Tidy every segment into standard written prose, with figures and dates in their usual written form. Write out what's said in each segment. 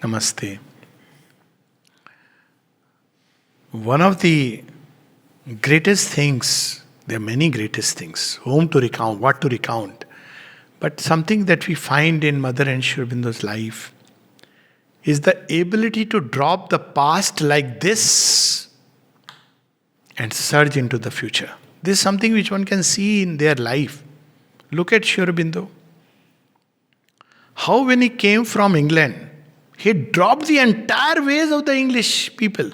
Namaste. One of the greatest things, there are many greatest things, whom to recount, what to recount, but something that we find in Mother and Sri Aurobindo's life is the ability to drop the past like this and surge into the future. This is something which one can see in their life. Look at Sri Aurobindo. How when he came from England, he dropped the entire ways of the English people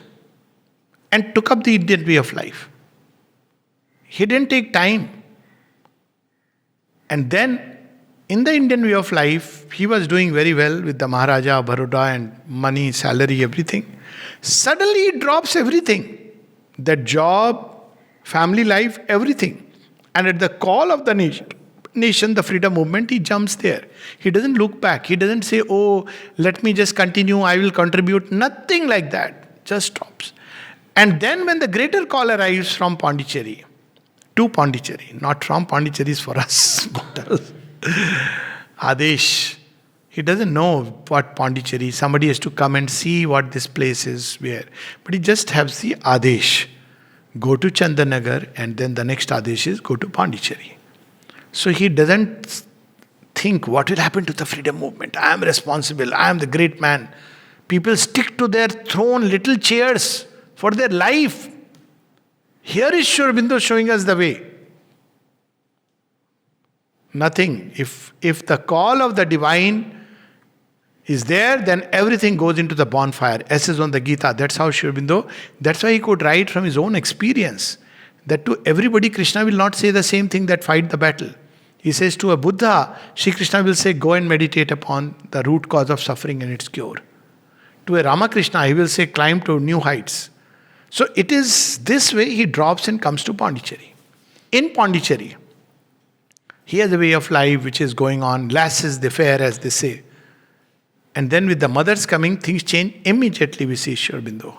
and took up the Indian way of life. He didn't take time. And then, in the Indian way of life, he was doing very well with the Maharaja of Baroda and money, salary, everything. Suddenly he drops everything. That job, family life, everything. And at the call of the nation, the freedom movement, he jumps there. He doesn't look back. He doesn't say, oh, let me just continue, I will contribute. Nothing like that. Just stops. And then when the greater call arrives from Pondicherry, to Pondicherry, not from Pondicherry is for us, Adesh. He doesn't know what Pondicherry, somebody has to come and see what this place is, where. But he just has the Adesh. Go to Chandanagar, and then the next Adesh is go to Pondicherry. So he doesn't think what will happen to the freedom movement. I am responsible, I am the great man. People stick to their throne, little chairs for their life. Here is Sri Aurobindo showing us the way. Nothing. If the call of the divine is there, then everything goes into the bonfire. S is on the Gita. That's how Sri Aurobindo, that's why he could write from his own experience. That to everybody, Krishna will not say the same thing that fight the battle. He says to a Buddha, Shri Krishna will say, go and meditate upon the root cause of suffering and its cure. To a Ramakrishna, he will say, climb to new heights. So it is this way he drops and comes to Pondicherry. In Pondicherry, he has a way of life which is going on. Lasses the fair, as they say. And then with the mothers coming, things change. Immediately we see Sri Aurobindo.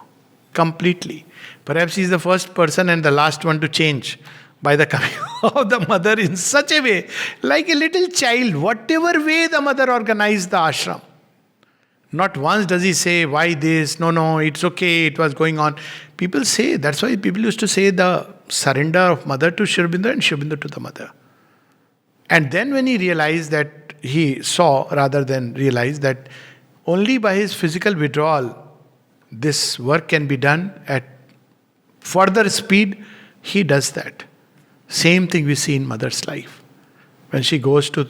Completely. Perhaps he is the first person and the last one to change by the coming of the mother in such a way. Like a little child, whatever way the mother organized the ashram. Not once does he say, why this? No, it's okay, it was going on. People say, that's why people used to say the surrender of mother to Sri Aurobindo and Sri Aurobindo to the mother. And then when he realized that, he saw rather than realized that only by his physical withdrawal, this work can be done at further speed, he does that. Same thing we see in mother's life. When she goes to,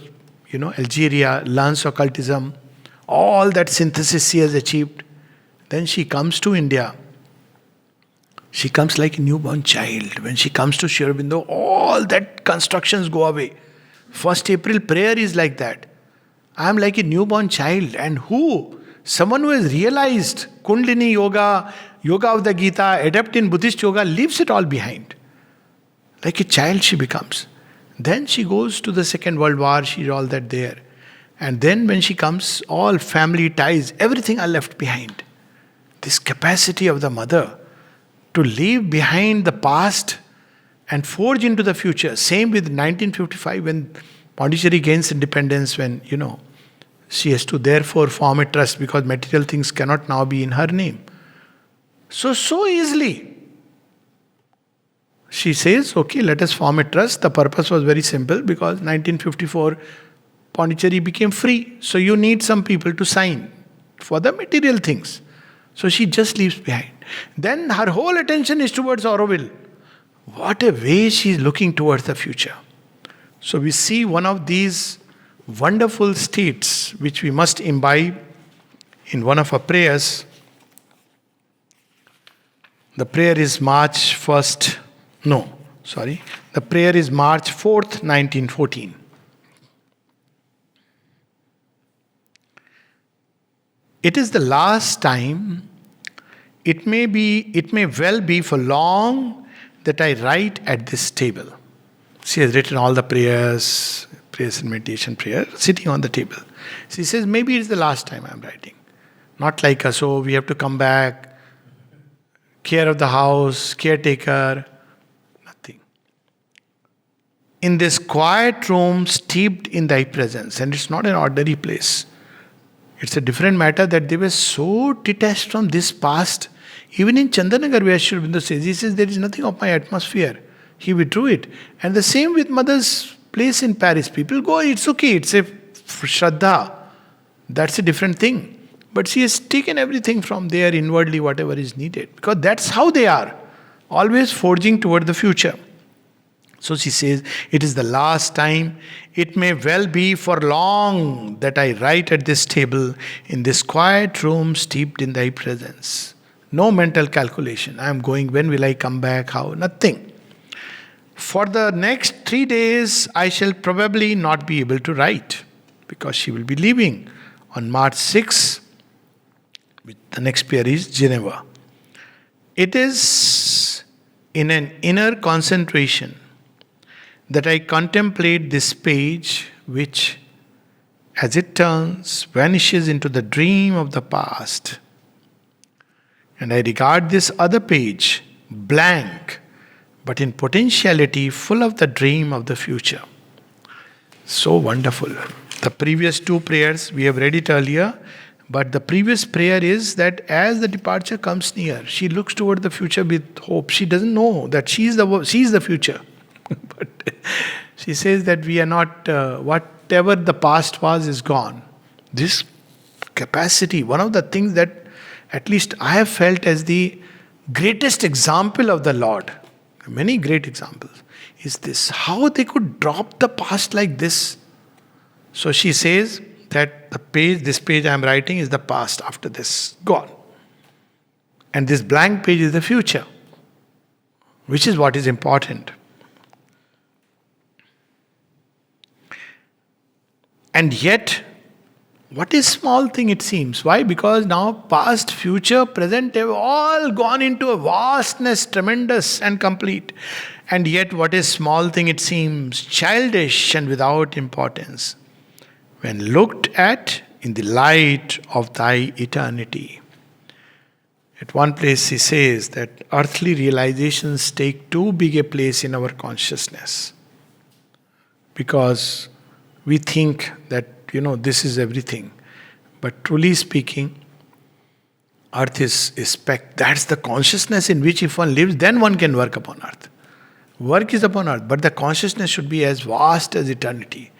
Algeria, learns occultism, all that synthesis she has achieved. Then she comes to India. She comes like a newborn child. When she comes to Sri Aurobindo, all that constructions go away. 1st April prayer is like that. I am like a newborn child. And who? Someone who has realized Kundalini Yoga, Yoga of the Gita, adept in Buddhist Yoga, leaves it all behind. Like a child she becomes. Then she goes to the Second World War, she's all that there. And then when she comes, all family ties, everything are left behind. This capacity of the mother to leave behind the past and forge into the future. Same with 1955 when Pondicherry gains independence, when, she has to therefore form a trust because material things cannot now be in her name. So easily. She says, okay, let us form a trust. The purpose was very simple because 1954 Pondicherry became free. So you need some people to sign for the material things. So she just leaves behind. Then her whole attention is towards Auroville. What a way she is looking towards the future. So we see one of these wonderful states which we must imbibe in one of our prayers. The prayer is March 4th, 1914. It is the last time, it may well be for long, that I write at this table. She has written all the prayers and meditation prayer, sitting on the table. She says, maybe it's the last time I'm writing. Not like us, so we have to come back, care of the house, caretaker, nothing. In this quiet room steeped in thy presence, and it's not an ordinary place. It's a different matter that they were so detached from this past. Even in Chandanagar, where Sri Aurobindo says, he says, there is nothing of my atmosphere. He withdrew it. And the same with mother's place in Paris. People go, it's okay, it's a Shraddha. That's a different thing. But she has taken everything from there inwardly, whatever is needed. Because that's how they are. Always forging toward the future. So she says, it is the last time. It may well be for long that I write at this table in this quiet room steeped in thy presence. No mental calculation. I am going, when will I come back? How? Nothing. For the next 3 days, I shall probably not be able to write because she will be leaving on March 6. The next pair is Geneva. It is in an inner concentration that I contemplate this page which, as it turns, vanishes into the dream of the past. And I regard this other page, blank, but in potentiality full of the dream of the future. So wonderful. The previous two prayers, we have read it earlier, but the previous prayer is that as the departure comes near, she looks toward the future with hope. She doesn't know that she is the future. But she says that we are not, whatever the past was is gone. This capacity, one of the things that at least I have felt as the greatest example of the Lord, many great examples, is this. How they could drop the past like this. So she says that this page I am writing is the past after this, gone. And this blank page is the future, which is what is important. And yet, what is small thing it seems? Why? Because now past, future, present have all gone into a vastness, tremendous and complete. And yet what is small thing it seems? Childish and without importance. When looked at in the light of thy eternity. At one place he says that earthly realizations take too big a place in our consciousness. Because we think that, this is everything. But truly speaking, earth is speck. That's the consciousness in which if one lives, then one can work upon earth. Work is upon earth, but the consciousness should be as vast as eternity.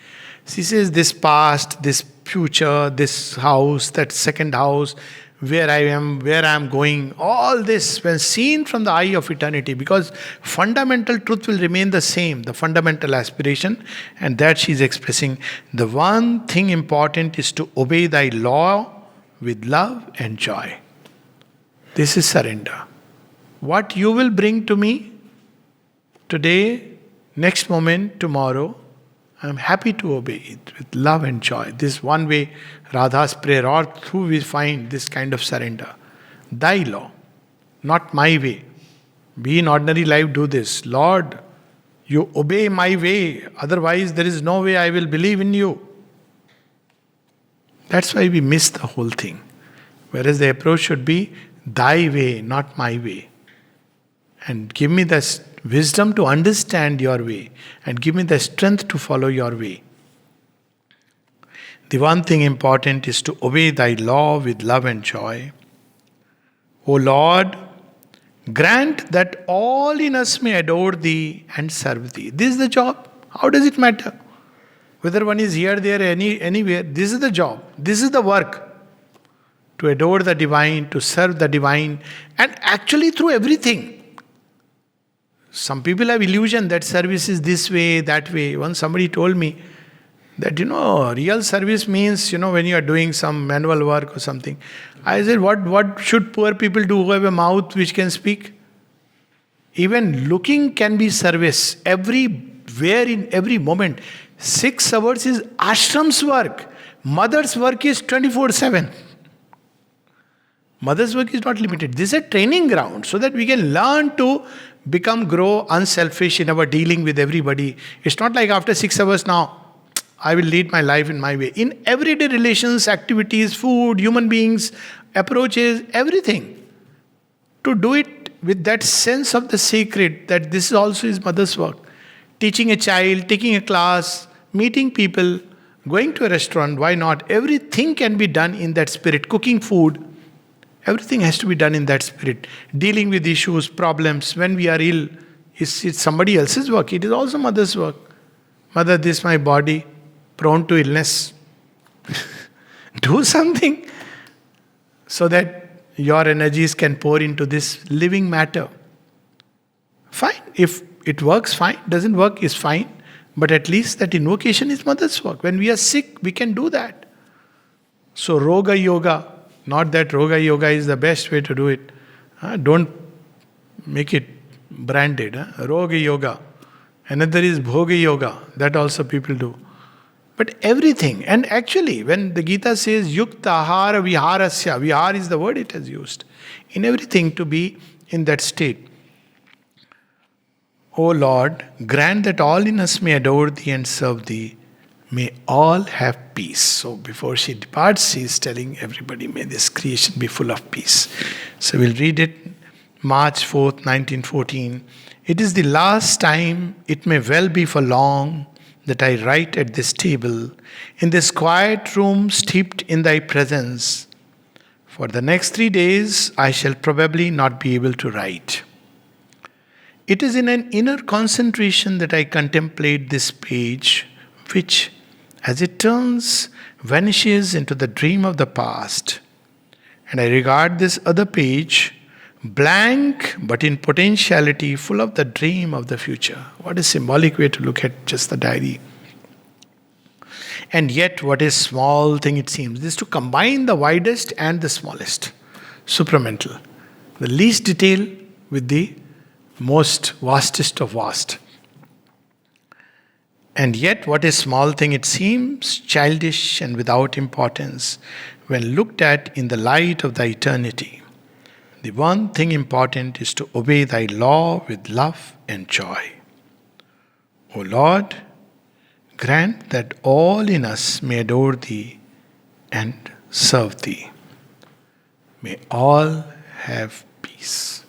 She says this past, this future, this house, that second house, where I am going, all this when seen from the eye of eternity, because fundamental truth will remain the same, the fundamental aspiration, and that she is expressing. The one thing important is to obey thy law with love and joy. This is surrender. What you will bring to me today, next moment, tomorrow, I am happy to obey it with love and joy. This one way Radha's prayer, or through we find this kind of surrender. Thy law, not my way. We in ordinary life do this. Lord, you obey my way, otherwise there is no way I will believe in you. That's why we miss the whole thing. Whereas the approach should be thy way, not my way. And give me the wisdom to understand your way, and give me the strength to follow your way. The one thing important is to obey thy law with love and joy. O Lord, grant that all in us may adore thee and serve thee. This is the job. How does it matter? Whether one is here, there, anywhere, this is the job. This is the work. To adore the divine, to serve the divine, and actually through everything. Some people have illusion that service is this way, that way. Once somebody told me that, real service means, when you are doing some manual work or something. I said, what should poor people do who have a mouth which can speak? Even looking can be service. Everywhere, in every moment. 6 hours is ashram's work. Mother's work is 24/7. Mother's work is not limited. This is a training ground so that we can learn to grow unselfish in our dealing with everybody. It's not like after 6 hours now, I will lead my life in my way. In everyday relations, activities, food, human beings, approaches, everything. To do it with that sense of the sacred, that this also is mother's work. Teaching a child, taking a class, meeting people, Going to a restaurant, why not? Everything can be done in that spirit. Cooking food, everything has to be done in that spirit. Dealing with issues, problems, when we are ill, it's somebody else's work. It is also mother's work. Mother, this is my body, prone to illness. Do something so that your energies can pour into this living matter. Fine. If it works, fine. Doesn't work, is fine. But at least that invocation is mother's work. When we are sick, we can do that. So Roga Yoga, not that Roga Yoga is the best way to do it. Don't make it branded. Roga Yoga. Another is Bhoga Yoga. That also people do. But everything, and actually when the Gita says Yukta Ahara Viharasya, Vihar is the word it has used. In everything to be in that state. O Lord, grant that all in us may adore Thee and serve Thee. May all have peace. So before she departs, she is telling everybody, may this creation be full of peace. So we'll read it, March 4th, 1914. It is the last time, it may well be for long, that I write at this table, in this quiet room steeped in Thy presence. For the next 3 days, I shall probably not be able to write. It is in an inner concentration that I contemplate this page, which, as it turns, vanishes into the dream of the past. And I regard this other page, blank but in potentiality, full of the dream of the future. What a symbolic way to look at just the diary. And yet, what a small thing it seems. This is to combine the widest and the smallest. Supramental. The least detail with the most vastest of vast. And yet, what a small thing it seems, childish and without importance, when looked at in the light of the eternity. The one thing important is to obey Thy law with love and joy. O Lord, grant that all in us may adore Thee and serve Thee. May all have peace.